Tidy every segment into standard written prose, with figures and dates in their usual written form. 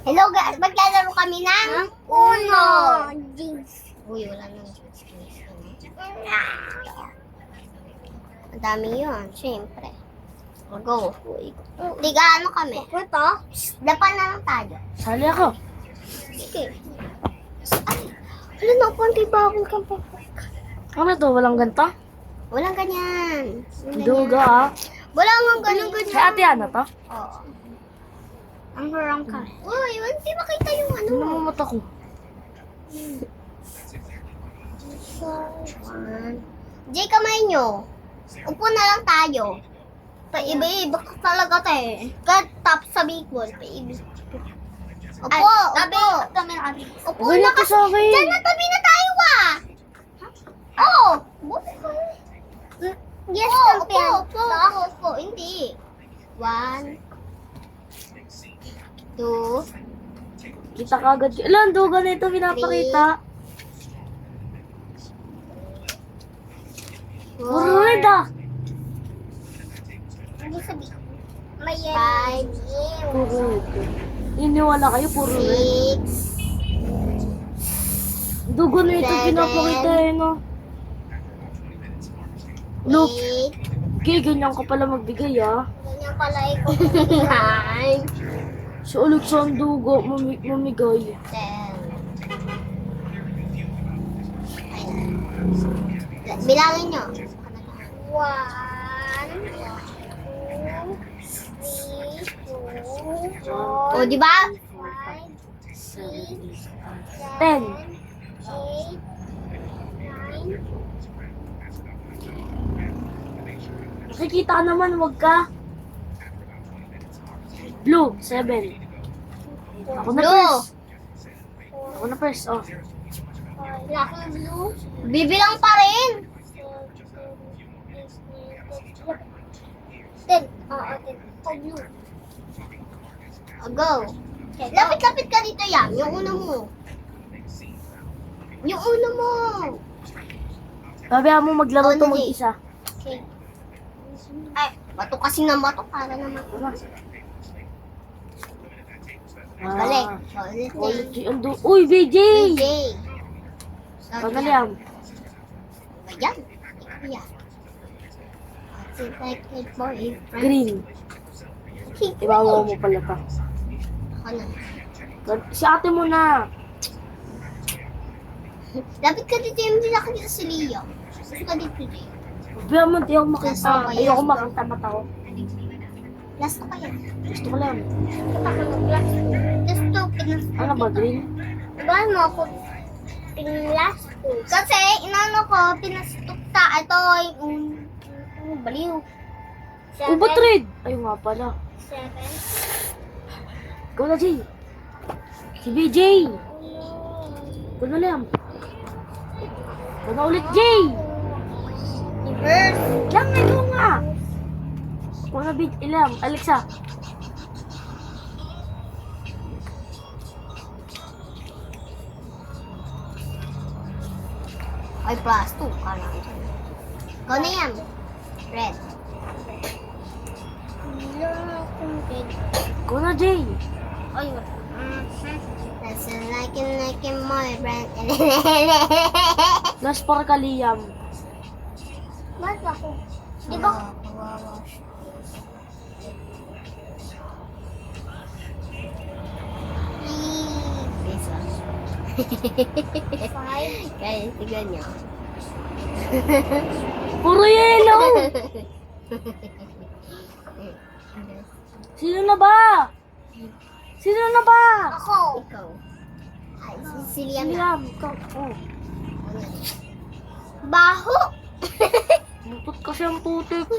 Hello guys, maglalaro kami ng Uno. Jinx. Uy, wala nang Jinx. Ang dami yun, syempre. Go. Tiga ano kami? Ito? Dapan na lang tayo. Sali ako. Sige. Ay, wala na po, antibawal ka po. Ano to? Walang ganito? Walang ganyan. Duga ah. Wala nga ganun. Kay ate Ana to? Oo. Ang harang ka. Uy, hindi makita yung ano. Ano mo mata ko? Jay, kamay nyo. Upo na lang tayo. Paiba-iba ka talaga tayo. Kat-top sa bicol. Paiba. Upo, upo. Upo Wala na to kasi. sa akin. Diyan na tabi na tayo Oo. Buti ka. Yes, champion. Upo. Hindi. 1, 2, Kita kagad. Ilan duga na ito pinapakita? Puro red ah. Hindi sabihin. May 5, Puro red. Iniwala kayo, puro red. 6, Dugo na ito pinapakita eh no. Look, 8. okay, ganyan ka pala magbigay ah. Ganyan pala ikaw kumigay. Si Alexander dugo, mamigay. 10. Bilangin nyo. 1, 2, 3, 4. O, di ba? 10. 8, 9. Nakikita ka naman, wag ka. Blue, 7. Ako na Blue. first. Ako na first, oh. Lucky blue. Bibilang pa rin. 10. Oo, 10. Oh, blue. Go. Lapit-lapit ka dito yan. Yung uno mo. Yung uno mo. Babayaan mo maglaro to Jay. mag-isa. Okay. Ay, bato kasi ng bato para naman. Balik. Ulit si Ando. Uy, BJ! DJ. Pagaliam. Ayan. Ayan. Seems like a boyfriend. Green. Ibabaw mo pala pa. Ako na. Si ate mo na. Lapit ka dito yung nakakita si Leo. Lapit ka dito, Jay. Babayaan mo, di ako makita. Last ako, yes. Ayoko makita mata ko. Last na kaya. Gusto ko lang. Last to, pinas. Ano ba, green? Ibahan mo ako. Pinlast to. Kasi, inano ko, pinastukta. Ito, yung baliw. Oh, ba't red? Ay, nga pala. 7. Ikaw na, Jay. Si BJ. Ikaw na lang. Ikaw na ulit, Jay. Reverse. Lang, ikaw nga. Ikaw na, BJ. Ilang. Alexa. Ay, plus 2. Kala ko. Ikaw na yan. Red. Ikaw na, Jay. Ay, that's like my friend. Last para kaliyam. Bakit ako? Di ba? Guys, tignan nyo. Puro yellow. Sino na ba? Sino na ba? Ako. Ikaw. Ay, si Liam na. Liam, ikaw. Oh. Baho. Mutot kasi ang putik.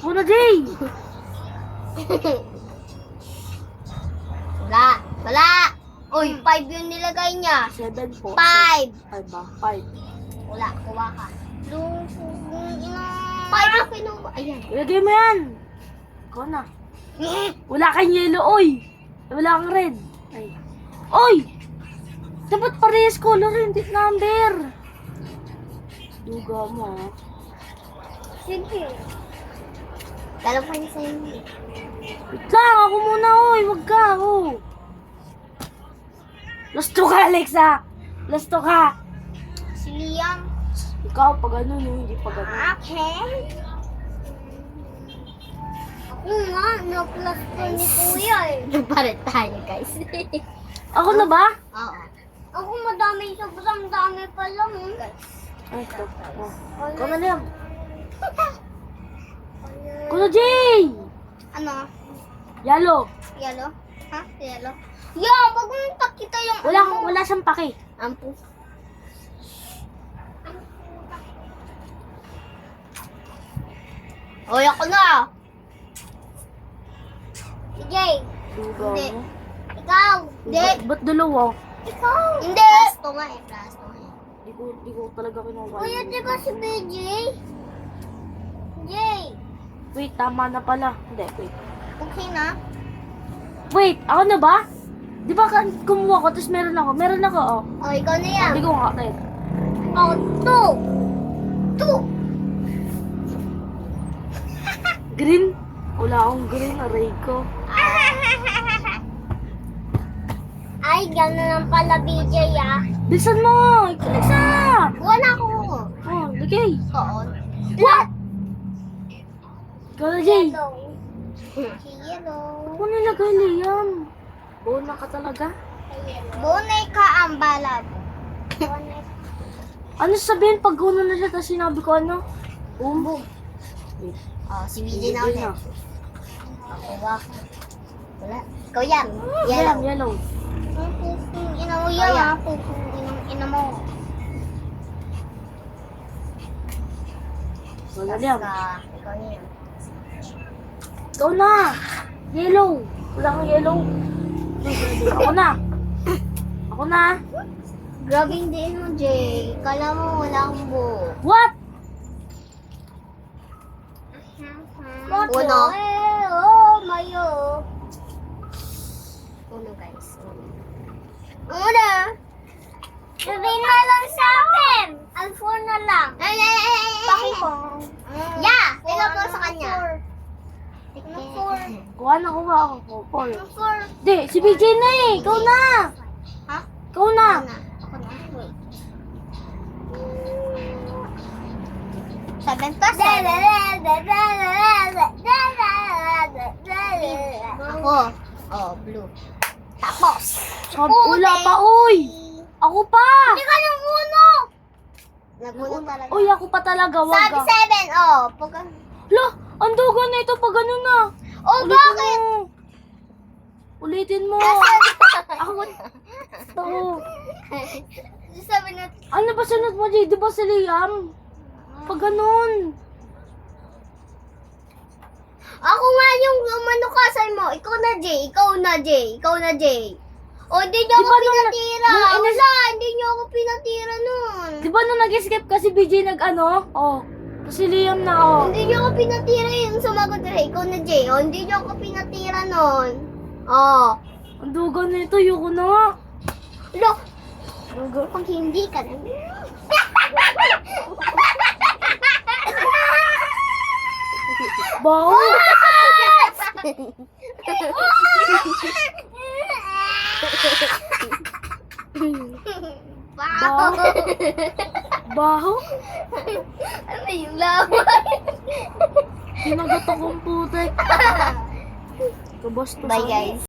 Ikaw na, Jay. Wala. Uy, 5 yung nilagay niya. 7 po. 5. 5 ba? 5. Wala, kuha ka. 5 ang pinuha. Ayan. Ilagay mo yan. Ikaw na. Wala kang yellow, oy. Wala kang red. Ay. Oy! Dapat parehas color, hindi number. Duga mo, ha? Sige. Dalawa niya sa'yo. Wait lang, ako muna, oy. Wag ka, oh. Lusto ka, Alexa! Lusto ka! Si Liam. Ikaw, pag ano, no, hindi pag ano. Okay. Ako nga, na-plus ko ni Kuya eh. Nagpalit tayo, guys. Ako na ba? Oo. Ako madami, sobrang dami pa lang. Ay, ito. Oh. Ikaw na, Liam. Kuya Jay! Ano? Yalo. Yellow? Ha? Yellow? Yeah, wag mong pakita yung Wala siyang paki. ampo. Oy, ako na! Sige! Duga Hindi. mo. Ikaw! Hindi! Ba't dalawa? Ikaw! Hindi! Plasto nga eh, plasto nga eh. Di ko talaga kinuha. Kuya, di ba si BJ? Jay! Wait, tama na pala. Hindi, wait. Okay na? Wait, ako na ba? Di ba kumuha ko, tapos meron ako, oh. O, ikaw na yan. Hindi ko nga, red. O, two! Two! Green? Wala akong green, aray ko. Ay, gano'n lang pala BJ ah. Bilisan mo! Ikaw, Alexa! Wala ako. Oh, lagay. Oo. What? Ikaw na, Jay. Yellow. Yellow. Ako nilagay, Liam. Bona ka talaga. Bunay ka ang balab. Ano sabihin pag gano'n na siya, tapos sinabi ko ano? Boom. Wait. Oh, si BJ na Yun ulit. Okay ba? Wala. Ikaw yan. Yellow. Yellow. Yellow. Pupung ina mo yan ha. Pupung ina mo. Wala, Liam. Ikaw yan. Ikaw na. Yellow. Wala kang yellow. Ako na. Ako na. Grabe din mo, Jay. Kala mo wala akong buhok. What? Uno. Oh, mayo. Uno, guys. Uno. Sabihin na lang sa akin. Alfor na lang. Pakipong. Yeah! Tingnan mo sa kanya. Four. Kuha na, kuha ako. Four. Four. Di, si BJ na eh. Ikaw na. Ha? Ikaw na. Ako na. Wait. 7%. Ako. Oh, blue. Tapos. Wala pa, uy. Ako pa. Hindi ka nung uno. Nagulo talaga. Uy, ako pa talaga. Wag Sabi ka. 7. Oh, pag... Lo, ang dugo na ito pag ano na. Oh, bakit? Ulitin mo. Ako. Ito. Sabi na... Ano ba sunod mo, Jay? Di ba si Liam? Pag ganun. Ako nga yung umano kasal mo. Ikaw na, Jay. Ikaw na, Jay. Ikaw na, Jay. O, hindi niyo Di ako ba nung- pinatira. nung inis- Wala, hindi niyo ako pinatira nun. Di ba nung nag-escape kasi BJ nag-ano? Oh. Kasi Liam na, oh. Hindi niyo ako pinatira yung sumagot na. Ikaw na, Jay. O, hindi niyo ako pinatira nun. Oh. Ang dugo na ito. Yuko na nga. Look. Pag hindi ka na. Baho. Wow. Baho. Ano yung laman? Hinagat akong putek. Kabastos Bye, ako. guys.